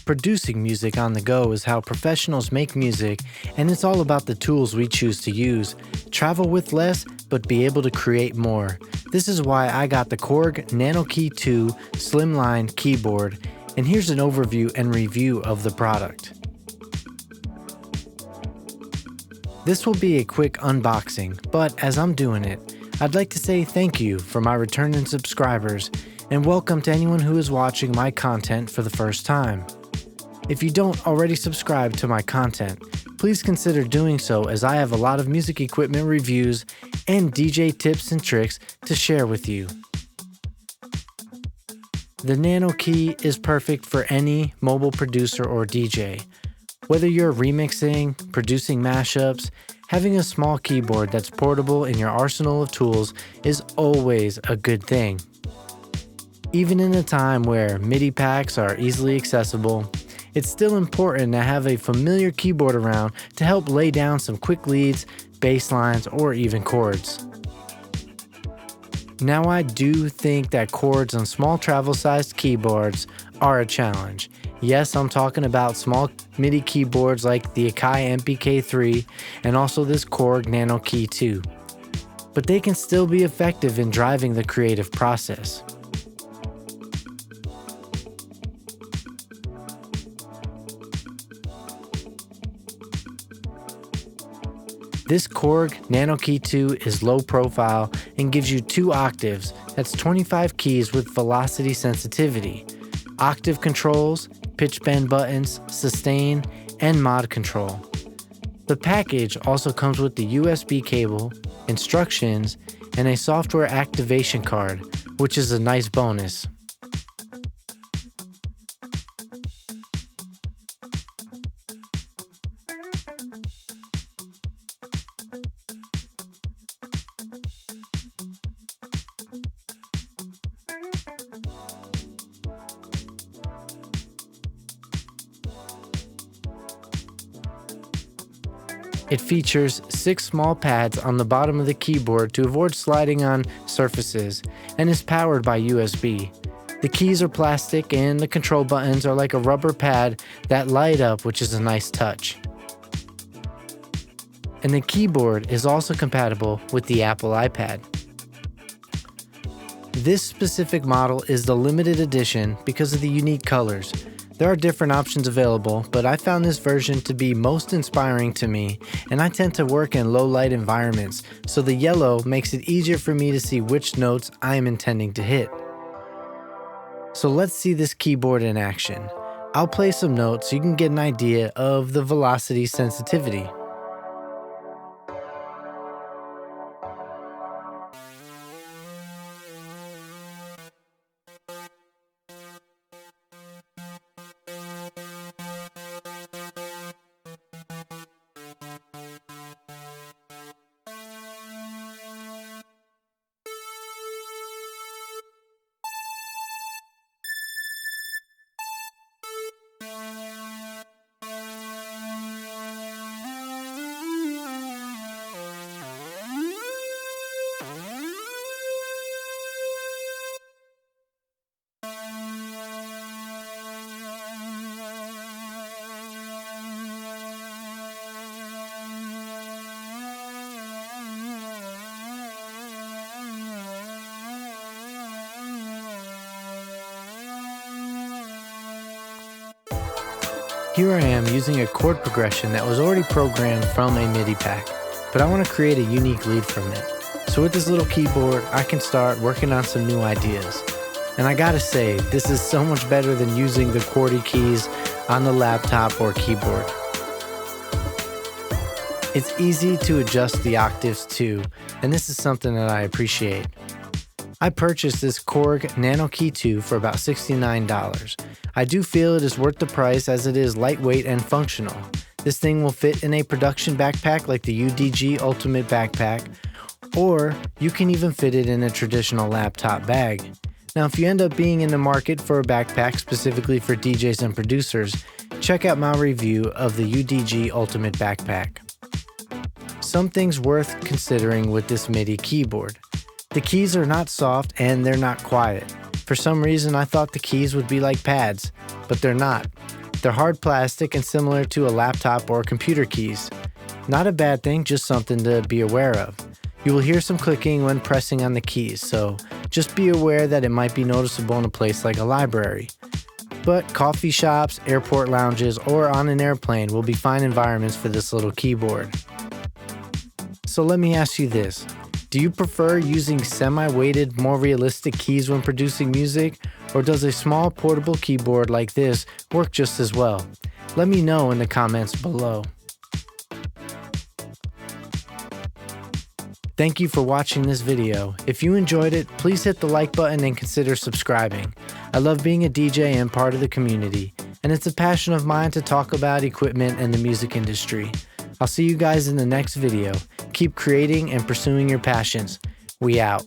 Producing music on the go is how professionals make music, and it's all about the tools we choose to use. Travel with less, but be able to create more. This is why I got the Korg nanoKEY2 slimline keyboard, and here's an overview and review of the product. This will be a quick unboxing, but as I'm doing it, I'd like to say thank you for my returning subscribers, and welcome to anyone who is watching my content for the first time. If you don't already subscribe to my content, please consider doing so, as I have a lot of music equipment reviews and DJ tips and tricks to share with you. The nanoKEY is perfect for any mobile producer or DJ. Whether you're remixing, producing mashups, having a small keyboard that's portable in your arsenal of tools is always a good thing. Even in a time where MIDI packs are easily accessible, it's still important to have a familiar keyboard around to help lay down some quick leads, bass lines, or even chords. Now, I do think that chords on small travel-sized keyboards are a challenge. Yes, I'm talking about small MIDI keyboards like the Akai MPK3 and also this Korg nanoKEY2. But they can still be effective in driving the creative process. This Korg nanoKEY2 is low profile and gives you 2 octaves, that's 25 keys with velocity sensitivity, octave controls, pitch bend buttons, sustain, and mod control. The package also comes with the USB cable, instructions, and a software activation card, which is a nice bonus. It features 6 small pads on the bottom of the keyboard to avoid sliding on surfaces, and is powered by USB. The keys are plastic and the control buttons are like a rubber pad that light up, which is a nice touch. And the keyboard is also compatible with the Apple iPad. This specific model is the limited edition because of the unique colors. There are different options available, but I found this version to be most inspiring to me, and I tend to work in low light environments, so the yellow makes it easier for me to see which notes I am intending to hit. So let's see this keyboard in action. I'll play some notes so you can get an idea of the velocity sensitivity. Here I am using a chord progression that was already programmed from a MIDI pack, but I want to create a unique lead from it. So with this little keyboard, I can start working on some new ideas. And I gotta say, this is so much better than using the QWERTY keys on the laptop or keyboard. It's easy to adjust the octaves too, and this is something that I appreciate. I purchased this Korg nanoKEY2 for about $69. I do feel it is worth the price as it is lightweight and functional. This thing will fit in a production backpack like the UDG Ultimate Backpack, or you can even fit it in a traditional laptop bag. Now, if you end up being in the market for a backpack specifically for DJs and producers, check out my review of the UDG Ultimate Backpack. Some things worth considering with this MIDI keyboard. The keys are not soft and they're not quiet. For some reason, I thought the keys would be like pads, but they're not. They're hard plastic and similar to a laptop or computer keys. Not a bad thing, just something to be aware of. You will hear some clicking when pressing on the keys, so just be aware that it might be noticeable in a place like a library. But coffee shops, airport lounges, or on an airplane will be fine environments for this little keyboard. So let me ask you this. Do you prefer using semi-weighted, more realistic keys when producing music, or does a small portable keyboard like this work just as well? Let me know in the comments below. Thank you for watching this video. If you enjoyed it, please hit the like button and consider subscribing. I love being a DJ and part of the community, and it's a passion of mine to talk about equipment and the music industry. I'll see you guys in the next video. Keep creating and pursuing your passions. We out.